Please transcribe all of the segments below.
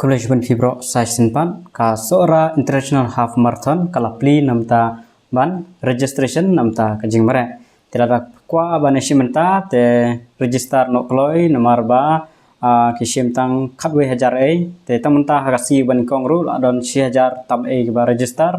College Fibro Session Pan ka Sora International Half Marathon kalapli namta ban registration namta kajing mare tilada kwa baneshi menta te register no kloi nomor ba kishim tang khatwe hajar te tamanta hakasi ban kongru adon 6000 tam ba register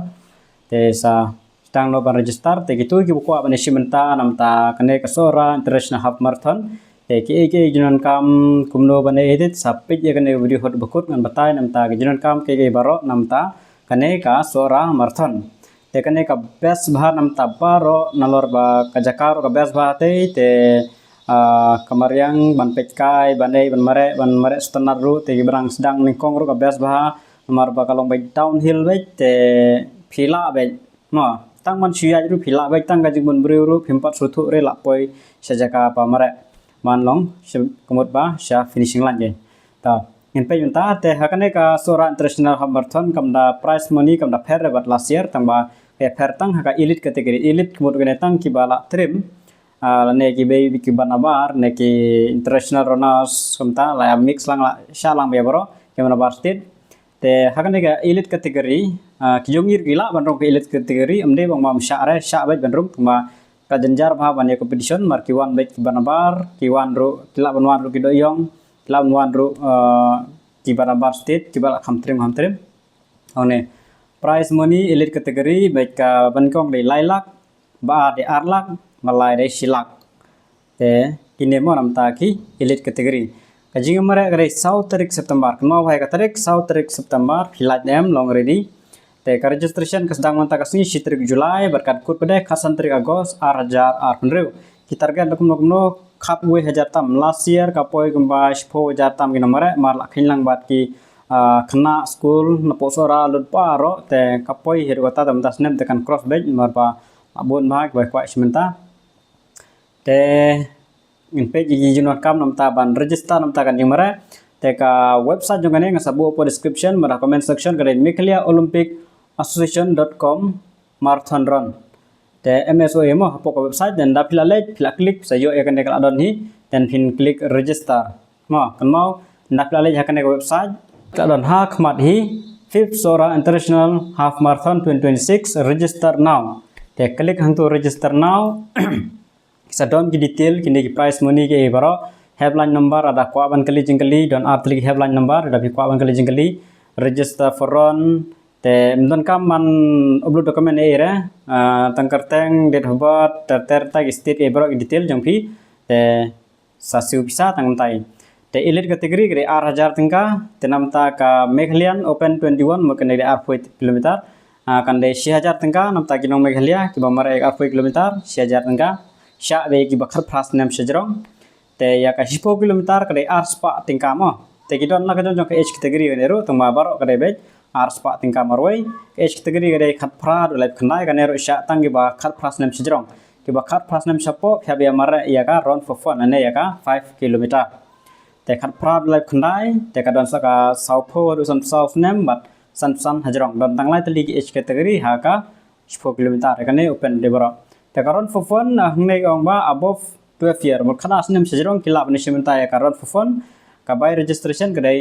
te sa tang no ban register te gitu ki kwa baneshi menta namta kane ka Sora International Half Marathon ke junan kam kumno bane edit sapit ya kane video hot bakut ngan batai namta ke junan kam ke baro namta kane ka Sora marathon te kane ka best bha namta baro nalor ba ka jakar ka best bha te kamaryang ban petkai bane ban mare standar ru te berang sedang ningkong ru ka best bha nomor ba kalong bai downhill bai te phila bai no tang man suya ru phila bai tang ka jimun bru ru phimpat suthu re lapoi sajaka pa mare manlong kemud ba sya finishing line ge ta in pe yunta te hakane ka Sora International Half Marathon kamda prize money kamda fair bat last year tangba ke fair tang haka elite category elite kemud gene tang ki bala trim ne ki be ki banabar ne ki international runners kamta la mix lang la sya lang be baro ke banabar state te hakane ka elite category ki jongir gila banrong ke elite category amde bang mam sya re sya ba banrong tangba kajenjar bha bane competition mar kiwan baik banabar kiwan ru kila banwan ru kidoyong kila banwan ru ki banabar state kibala hamtrim one prize money elite category baik ka bankong de lailak ba de arlak malai de silak te kine mo namta ki elite category kajing mare gare 7 tarik September kno bhai ka tarik 7 tarik September hilat dem long ready te ka registration ka sedang manta kasni tarik Julai berkat kut pede khasan tarik Agos arjar arpenrew ki target no khap we hajar tam last year ka poi gamba 10,000 tam gina mare mar la khinlang bat ki khna school na posora lut paro te ka poi her kota tam das nem tekan cross bed mar pa abon bhag bai kwa simenta te in page ji junot kam namta ban register namta kan mare te ka website jongane ngasabu po description mar comment section kare Mekhalia Olympic association.com marathon run te MSOM mo po website dan da pila klik sa yo akan dekal adon hi dan pin klik register mo kan mau da pila akan dekal website adon ha khmat hi 5th Sora International Half Marathon 2026 register now te klik hang tu register now sa don ki detail kini ki prize money ke baro headline number ada kwa ban kali jingkali don artlik headline number ada bi kwa ban kali jingkali register for run te mdon kam man upload dokumen era tangkar teng date of birth ter tag state e bro detail jang phi te sasiu bisa tang tai te elite category gre 8000 tingka te namta ka Mekhalian Open 21 mo kene ar 4 km kan de 6000 tingka namta ki nong Meghalia ki bamare ar 4 km 6000 tingka sya be ki bakhar fast nam sejrong te ya ka 10 km kade ar spa tingka mo te ki don la ka jong ka age category ne ro tang baro kade be ar spa tingka marwai age category gade khat phra do live khnai ka ne ro sya tang ki ba khat fast nam sejrong ki ba khat fast nam sapo phya be mare ya ka run for fun ane ya ka 5 km te khat phra do live khnai te ka don sa ka saupho do san south nam bat san hajrong don tang lai tali ki age category ha ka 10 km ka ne open de baro te ka run for fun hangne ong ba above 12 year mo khana asnem sejrong kilap ni simenta ya ka run for fun ka by registration kadai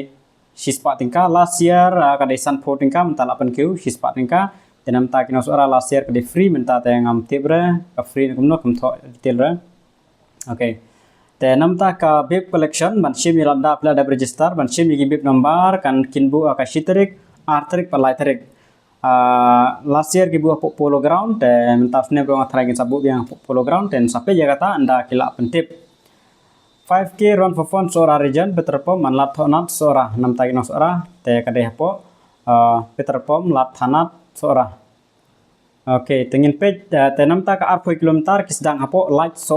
sispa tingka last year kadai san pho tingka menta 8 kiu sispa tingka tenam ta kino suara last year kadai free menta ta ngam tibre ka free kumno kum tho detail ra okay te namta ka bib collection ban sim yalanda pla da register ban sim gi bib number kan kinbu ka shitarik artarik palai tarik last year ki buah polo ground dan mentafne ko ngathra gi sabu yang polo ground dan sampai jagata anda kila pentip 5k run for fun Sora region peterpom man lat thonat Sora nam tagi no Sora te kade hapo peterpom lat thanat Sora okay tengin page te nam ta ka ar 4 km kisdang hapo light so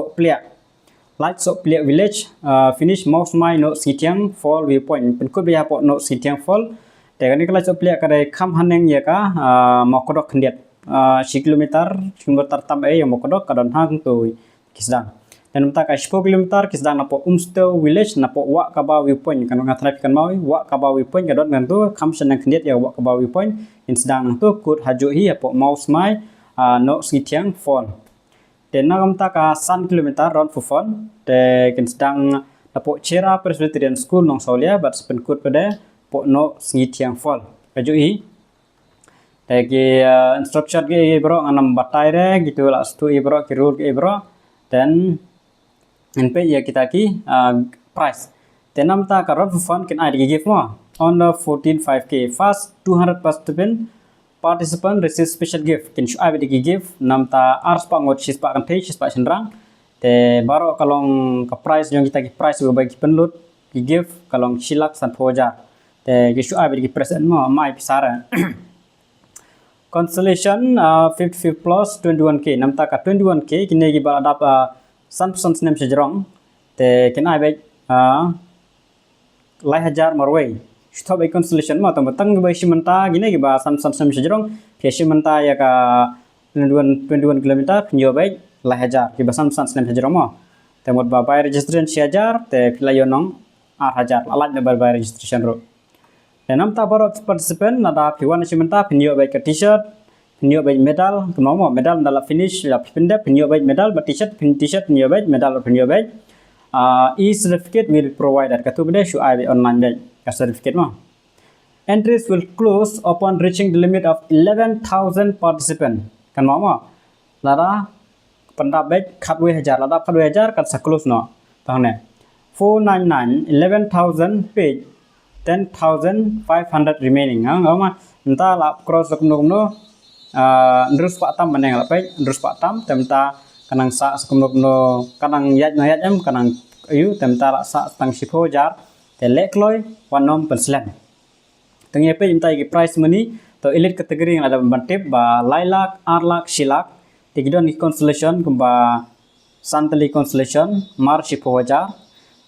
plia village finish most my no sitiang fall viewpoint penkut be hapo no sitiang fall te kani kala so plia kade kham haneng ya ka mokodok khndiat 1 kilometer tam yang mokodok kadon hang tu kisdang dan mta ka 10 km kisdang napo umsto village napo wa ka ba viewpoint kan ngathra kan mau wa ka ba viewpoint kadon ngan tu kham senang khndiat ya wa ka ba viewpoint in sedang tu kut haju hi apo mouse mai no sitiang fall dan mta ka 1 kilometer run for fun te kin sedang napo Chera Presbyterian School nong Saulia bat sepen kut pada po no sngi tiang fall kaju i tegi instruction ke bro anam batai re gitu lah stu i bro ki rule ke bro then NP ya kita ki price tenam ta karot fund kin ID give mo on the 14.5k first 200 participant receive special gift kin shu ID give nam ta ars pa ngot sis pa kan te sis pa senrang te baro kalong ka price yang kita ki price go bagi penlut ki give kalong silak san poja te ki shu ID ki present mo mai pisara constellation 55 plus 21k nam ta ka 21k kini ki ba adap san nem sejrong te kena baik lai hajar marway stop by constellation ma tam tang by simanta gini ki ba san nem sejrong ke simanta ya ka 21 kilometer nyo baik lai hajar ki ba san nem sejrong ma te mod ba by registration hajar te pilayonong 8,000 alat na by registration ro dan nam ta baro participant nada piwan simanta pinyo baik ke t-shirt pinyo baik medal kemomo medal ndala finish la pinde pinyo baik medal ba t-shirt pinyo baik medal pinyo baik e-certificate will provided katu bede shu ai online baik ka certificate mo entries will close upon reaching the limit of 11,000 participant kan mo lara pendap baik khatwe hajar lada khatwe hajar kat sa close no tahne 499 11,000 page 10,500 remaining ngama entah la cross kumno ndrus pak tam maneng la page ndrus pak tam temta kanang sa kumno kanang yat no yat em kanang ayu temta la sa tang sipo jar te lekloi wanom penslam tengi pe imta ki price money to elite category yang ada bantip ba lailak arlak silak tigidon constellation kumba santali constellation mar sipo jar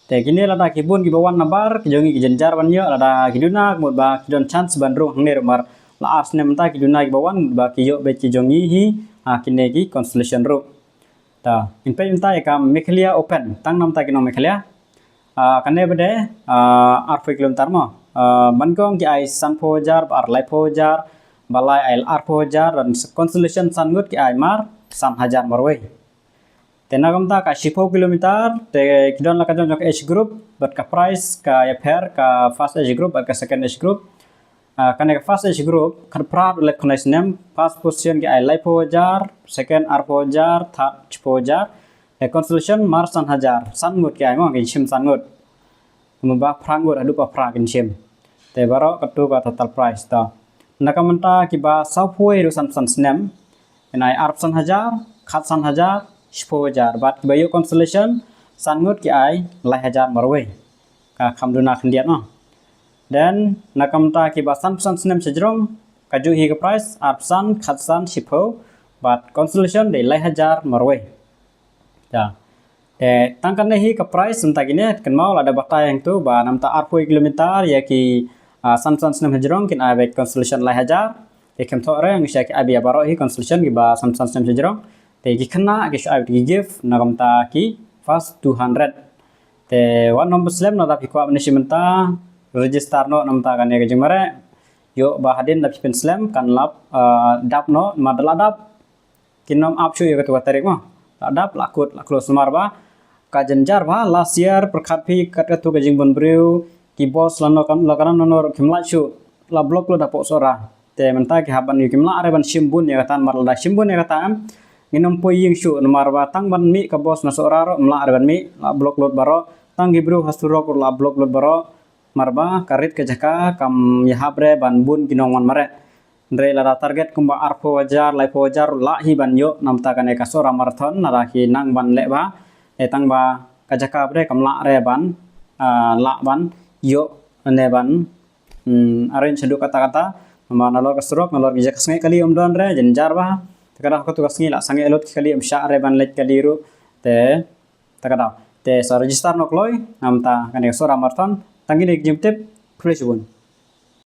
te gini lada kibun ki bawan nabar kijongi ki jenjar banyo lada kiduna mod ba kidon chance bandro hangner mar la ars nemta kiduna ki bawan ba kiyo be kijongi hi kinegi constellation ro ta inpe inta ya kam meklia open tang nam ta kino meklia kane bede arfo kilometer mo bangkong ki ai sanpo jar ar laipo jar balai ai arfo jar dan constellation sangut ki ai mar san hajar marwe tenagam ta ka 10 kilometer te kidon la kajon jok age group but ka price ka ya pair ka first age group ka second age group kane ka first age group kan prat le connection name first position ki ai laipo jar second arfo jar third chipo jar e constellation mar san hajar sangut ki ai mo ki sim sangut mumba prangut adu pa pragin sim te baro katu ka total price ta nakamanta ki ba sapoi ru san nem enai arf san hajar khat san hajar 10,000 bat bayo constellation sangut ki ai lai hajar marwe ka khamduna khandiat no dan nakamta ki ba san nem sejrong kaju hi ka price arpsan khatsan sipo bat constellation de lai hajar marwe ya tangkan hi ka price entagine kan mau ada bata yang tu ba namta arpoi kilometer ya ki san nem sejrong kin ai baik constellation lai hajar e kem thore ang sya ki abi baro hi constellation ki ba san nem sejrong te ki khana ki shu abi give nagamta ki first 200 te wan nomor slam na da pikwa management register no namta kan ya jemare yo bahadin da pipen slam kan lap dap no madala dap kinom apshu yo ketua tarik mo dap lakut close mar ba ka jenjar ba last year perkhat phi kat ketu ka jingbon breu ki boss lano kan lakaran no kimla chu la blok lo da po sora te menta ki haban yo kimla are ban simbun ya katan mar la simbun ya katan nginom po ying shu nomar batang ban mi ka bos na soraro mla arban mi la blok lot baro tang gibru hasuro ko la blok lot baro marba karit ke jaka kam yahabre ban bun kinongon mare ndre la target kumba arpo wajar lai po wajar la hi ban yo namta kane ka sora marathon nara ki nang ban le ba tang ba ka jaka bre kam la re ban la ban yo ne ban arrange sedu kata-kata ma nalor ka surok nalor ki jaka sngai kali don re jenjar ba takada ko tugas ngi la sange elot kali am sha re ban let kaliru te takada te so register no kloi namta kane sora marathon tangi nek jimtep fresh bun